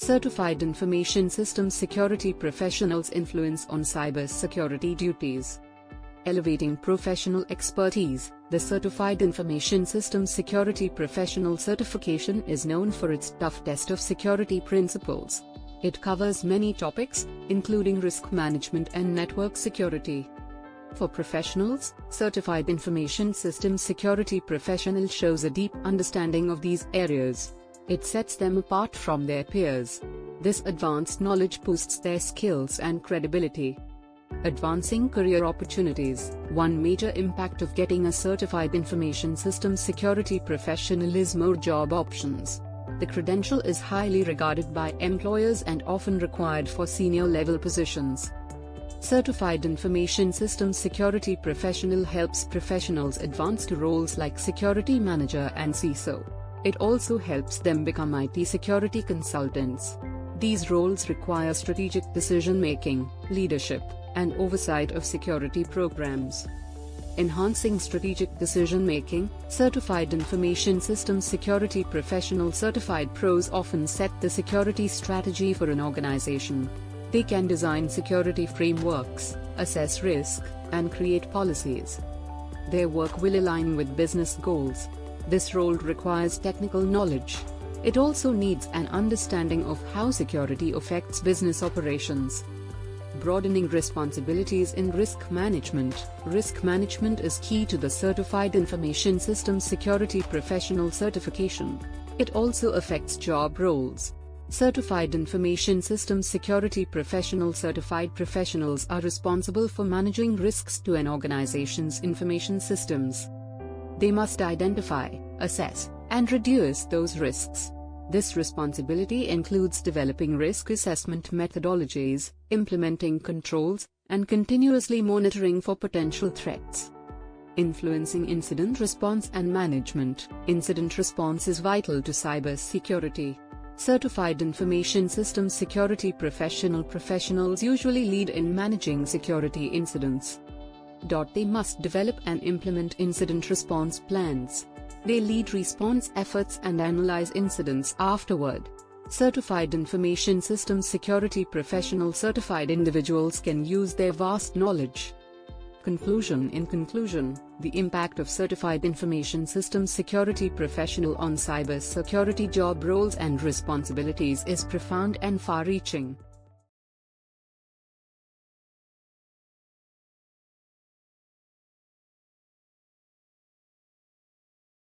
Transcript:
Certified Information Systems Security Professionals' Influence on Cybersecurity Duties. Elevating professional expertise. The Certified Information Systems Security Professional certification is known for its tough test of security principles. It covers many topics, including risk management and network security. For professionals, Certified Information Systems Security Professional shows a deep understanding of these areas. It sets them apart from their peers. This advanced knowledge boosts their skills and credibility. Advancing career opportunities. One major impact of getting a Certified Information Systems Security Professional is more job options. The credential is highly regarded by employers and often required for senior level positions. Certified Information Systems Security Professional helps professionals advance to roles like Security Manager and CISO. It also helps them become IT security consultants. These roles require strategic decision-making, leadership, and oversight of security programs. Enhancing strategic decision-making. Certified Information Systems Security Professional certified pros often set the security strategy for an organization. They can design security frameworks, assess risk, and create policies. Their work will align with business goals. This role requires technical knowledge. It also needs an understanding of how security affects business operations. Broadening responsibilities in risk management. Risk management is key to the Certified Information Systems Security Professional certification. It also affects job roles. Certified Information Systems Security Professional certified professionals are responsible for managing risks to an organization's information systems. They must identify, assess, and reduce those risks. This responsibility includes developing risk assessment methodologies, implementing controls, and continuously monitoring for potential threats. Influencing incident response and management. Incident response is vital to cybersecurity. Certified Information Systems Security Professionals usually lead in managing security incidents. They must develop and implement incident response plans. They lead response efforts and analyze incidents afterward. Certified Information Systems Security Professional certified individuals can use their vast knowledge. Conclusion. In conclusion, the impact of Certified Information Systems Security Professional on cybersecurity job roles and responsibilities is profound and far-reaching.